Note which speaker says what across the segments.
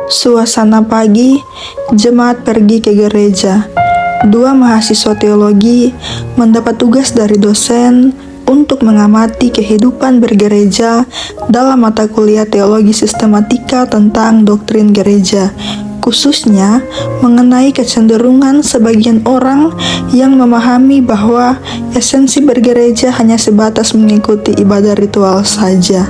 Speaker 1: Suasana pagi, jemaat pergi ke gereja. Dua mahasiswa teologi mendapat tugas dari dosen untuk mengamati kehidupan bergereja dalam mata kuliah teologi sistematika tentang doktrin gereja, khususnya mengenai kecenderungan sebagian orang yang memahami bahwa esensi bergereja hanya sebatas mengikuti ibadah ritual saja.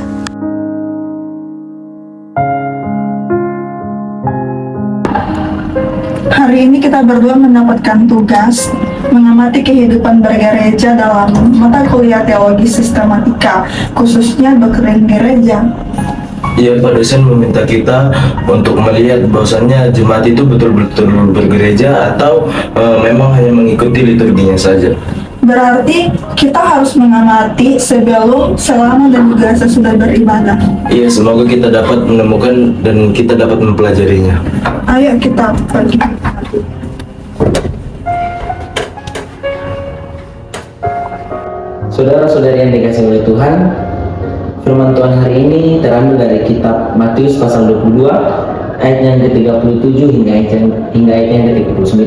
Speaker 1: Hari ini kita berdua mendapatkan tugas mengamati kehidupan bergereja dalam mata kuliah teologi sistematika, khususnya doktrin gereja.
Speaker 2: Iya, Pak dosen meminta kita untuk melihat bahwasannya jemaat itu betul-betul bergereja atau memang hanya mengikuti liturginya saja.
Speaker 1: Berarti kita harus mengamati sebelum, selama, dan juga sesudah beribadah.
Speaker 2: Iya, semoga kita dapat menemukan dan kita dapat mempelajarinya.
Speaker 1: Ayo kita pergi.
Speaker 3: Saudara-saudari yang dikasihi oleh Tuhan, firman Tuhan hari ini terambil dari kitab Matius pasal 22 ayat yang ke-37 hingga ayat yang ke-39.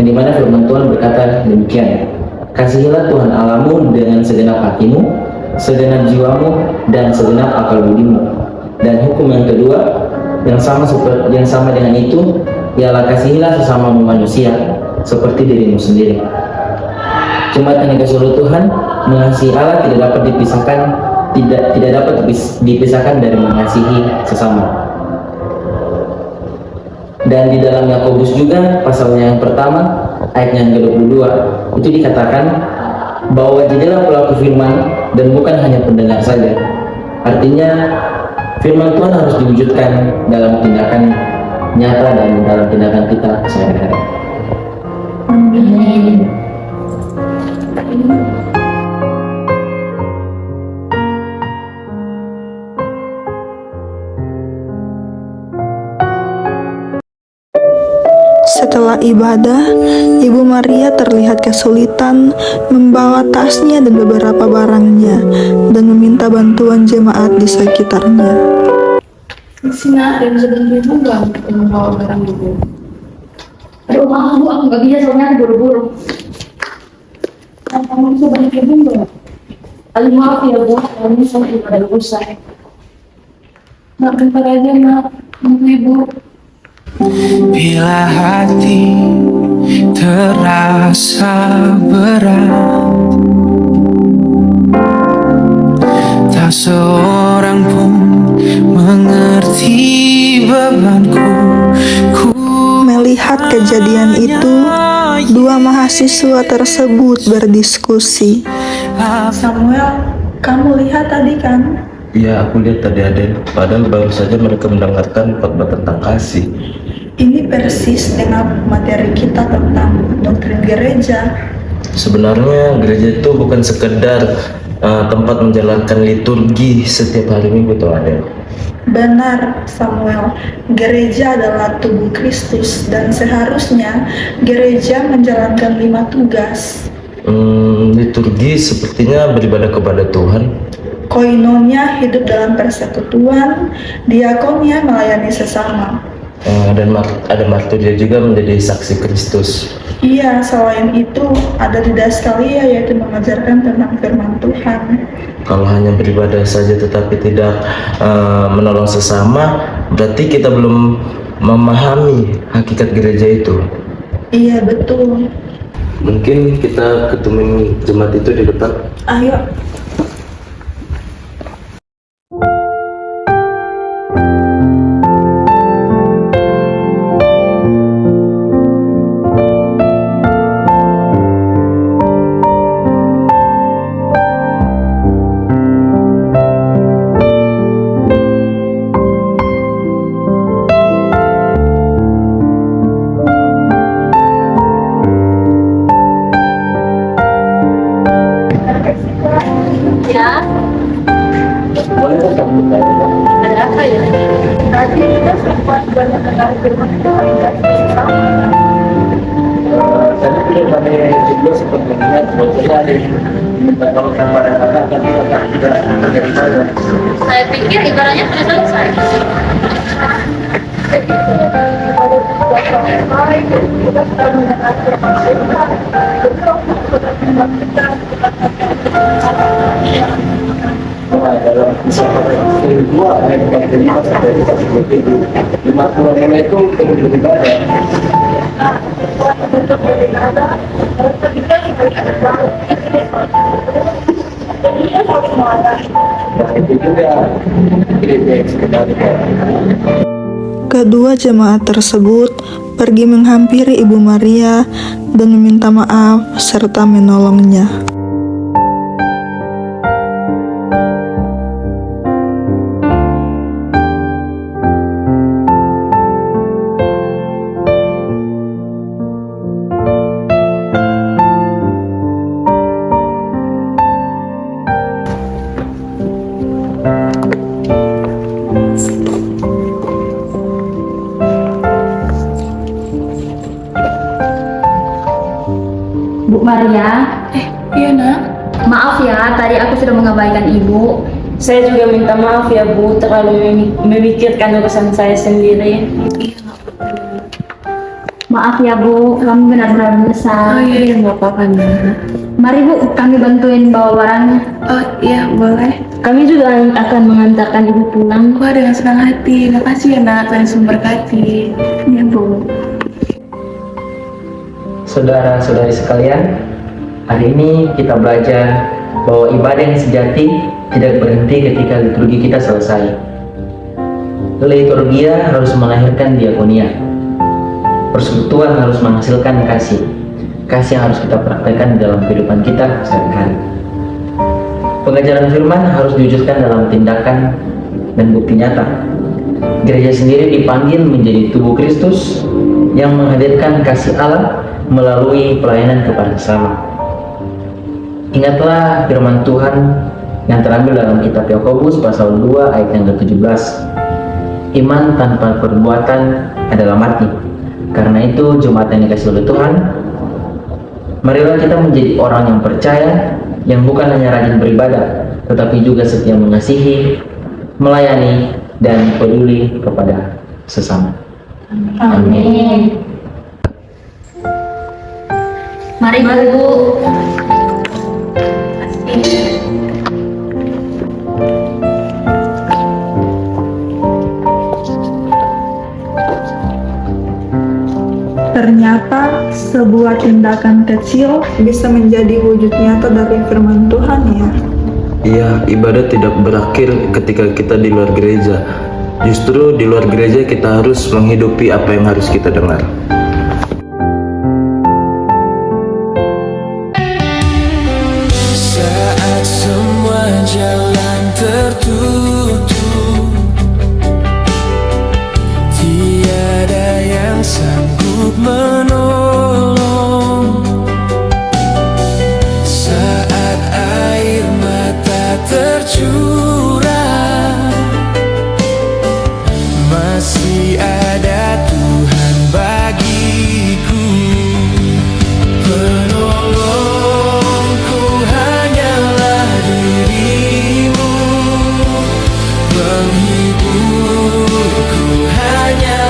Speaker 3: Yang dimana firman Tuhan berkata demikian: "Kasihilah Tuhan Allahmu dengan segenap hatimu, segenap jiwamu, dan segenap akal budimu." Dan hukum yang kedua yang sama dengan itu ialah kasihilah sesamamu manusia seperti dirimu sendiri. Jemaat yang dikasihi oleh Tuhan, mengasihi Allah tidak dapat dipisahkan dari mengasihi sesama. Dan di dalam Yakobus juga pasalnya yang pertama ayat yang ke-22 itu dikatakan bahwa jadilah pelaku firman dan bukan hanya pendengar saja. Artinya firman Tuhan harus diwujudkan dalam tindakan nyata dan dalam tindakan kita sehari-hari. Amin.
Speaker 1: Setelah ibadah, Ibu Maria terlihat kesulitan membawa tasnya dan beberapa barangnya dan meminta bantuan jemaat di sekitarnya.
Speaker 4: Di sini ada yang bisa bantuin juga untuk membawa barang itu. Aduh maaf Bu, aku nggak bisa soalnya aku buru-buru. Kamu bisa bantuin juga? Aduh maaf ya Bu, kalau ini saya juga ada urusan. Nggak bentar aja Mak, tunggu Ibu.
Speaker 5: Bila hati terasa berat, tak seorang pun mengerti bebanku.
Speaker 1: Melihat kejadian itu, dua mahasiswa tersebut berdiskusi. Samuel, kamu lihat tadi kan?
Speaker 2: Iya, aku lihat tadi Aden. Padahal baru saja mereka mendengarkan khotbah tentang kasih.
Speaker 1: Ini persis dengan materi kita tentang doktrin gereja.
Speaker 2: Sebenarnya gereja itu bukan sekedar tempat menjalankan liturgi setiap hari Minggu tuh Aden.
Speaker 1: Benar, Samuel. Gereja adalah tubuh Kristus dan seharusnya gereja menjalankan 5 tugas.
Speaker 2: Liturgi sepertinya beribadah kepada Tuhan.
Speaker 1: Koinonia hidup dalam persekutuan, diakonia melayani sesama.
Speaker 2: Dan ada marturia juga menjadi saksi Kristus.
Speaker 1: Iya, selain itu ada didaskalia yaitu mengajarkan tentang firman Tuhan.
Speaker 2: Kalau hanya beribadah saja tetapi tidak menolong sesama, berarti kita belum memahami hakikat gereja itu.
Speaker 1: Iya, betul.
Speaker 2: Mungkin kita ketemu jemaat itu di depan.
Speaker 1: Ayo.
Speaker 4: Ya,
Speaker 3: Boleh tetap bertanya.
Speaker 4: ada apa ya?
Speaker 1: Tadi kita sempat banyak kenal firman Tuhan dan sama.
Speaker 3: Tadi pada juga sempat mengingat bahwa ada yang minta tolong kepada kakak, tapi kakak tidak terjadi saja.
Speaker 4: Saya pikir ibaratnya sudah selesai.
Speaker 3: Dalam kisah kedua ayat 45 sampai 47, Jumat Mulai itu kemudian ibadah. Nah itu juga gereja yang sekedar
Speaker 1: Kedua jemaat tersebut pergi menghampiri Ibu Maria dan meminta maaf serta menolongnya.
Speaker 6: Bu Maria,
Speaker 4: Iya nak.
Speaker 6: maaf ya, tadi aku sudah mengabaikan Ibu.
Speaker 7: Saya juga minta maaf ya Bu, terlalu memikirkan urusan saya sendiri.
Speaker 6: Maaf ya Bu, kami benar-benar
Speaker 4: Oh
Speaker 6: menyesal.
Speaker 4: iya, nggak apa-apa nak.
Speaker 6: Mari Bu, kami bantuin bawa barangnya.
Speaker 4: Oh iya, boleh.
Speaker 7: Kami juga akan mengantarkan Ibu pulang.
Speaker 4: Wah, dengan senang hati. Makasih ya nak, Tuhan Yesus memberkati.
Speaker 6: Iya Bu.
Speaker 3: Saudara-saudari sekalian, hari ini kita belajar bahwa ibadah yang sejati tidak berhenti ketika liturgi kita selesai. Liturgia harus melahirkan diakonia. Persekutuan harus menghasilkan kasih. Kasih yang harus kita praktekkan dalam kehidupan kita sehari-hari. Pengajaran firman harus diwujudkan dalam tindakan dan bukti nyata. Gereja sendiri dipanggil menjadi tubuh Kristus yang menghadirkan kasih Allah melalui pelayanan kepada sesama. Ingatlah firman Tuhan yang terambil dalam kitab Yakobus pasal 2 ayat yang ke-17. Iman tanpa perbuatan adalah mati. Karena itu jemaat yang dikasihi oleh Tuhan, marilah kita menjadi orang yang percaya, yang bukan hanya rajin beribadah, tetapi juga setia mengasihi, melayani, dan peduli kepada sesama. Amin.
Speaker 6: Mari Bu.
Speaker 1: Ternyata sebuah tindakan kecil bisa menjadi wujud nyata dari firman Tuhan ya.
Speaker 2: Iya, ibadah tidak berakhir ketika kita di luar gereja. Justru di luar gereja kita harus menghidupi apa yang harus kita dengar.
Speaker 5: Saat semua jalan tertutup, tiada yang sanggup menolong. Saat air mata tercurah, masih ada Tuhan bagiku. Penolongku hanyalah dirimu, penghiburku hanya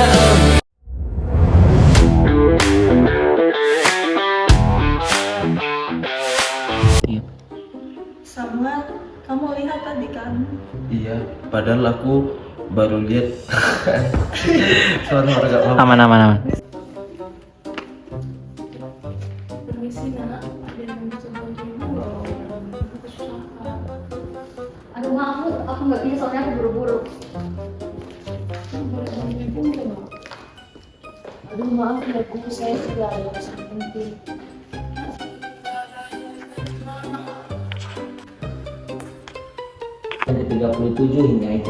Speaker 5: Engkau.
Speaker 1: Samuel, kamu lihat tadi kan?
Speaker 2: Iya, padahal aku baru lihat. Sorry, gak apa-apa.
Speaker 3: Aman.
Speaker 4: Permisi nak, ada yang bisa bantu Ibu nggak? Aku kesusahan.
Speaker 6: Aduh maaf Bu, aku nggak bisa soalnya aku buru-buru.
Speaker 4: Boleh bantu Ibu nggak? Aduh maaf ya Bu, saya juga ada urusan penting.
Speaker 3: Ayat 37 hingga ayat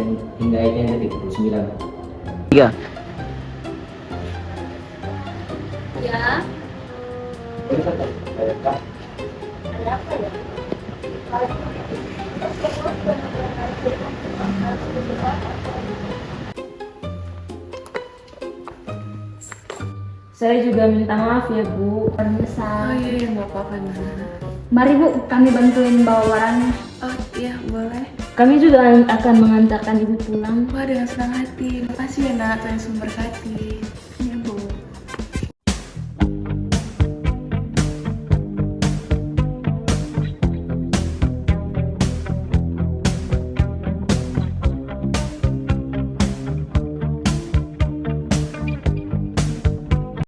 Speaker 3: yang ke-39. 3.
Speaker 6: Ya.
Speaker 7: Saya juga minta maaf ya Bu.
Speaker 4: Oh
Speaker 6: Menyesal.
Speaker 4: iya, nggak apa-apa nak.
Speaker 6: Mari Bu, kami bantuin bawa barangnya.
Speaker 4: Oh Iya, boleh.
Speaker 7: Kami juga akan mengantarkan ibu pulang.
Speaker 4: Wah, dengan senang hati. Makasih ya, Nak. Tuhan Yesus memberkati.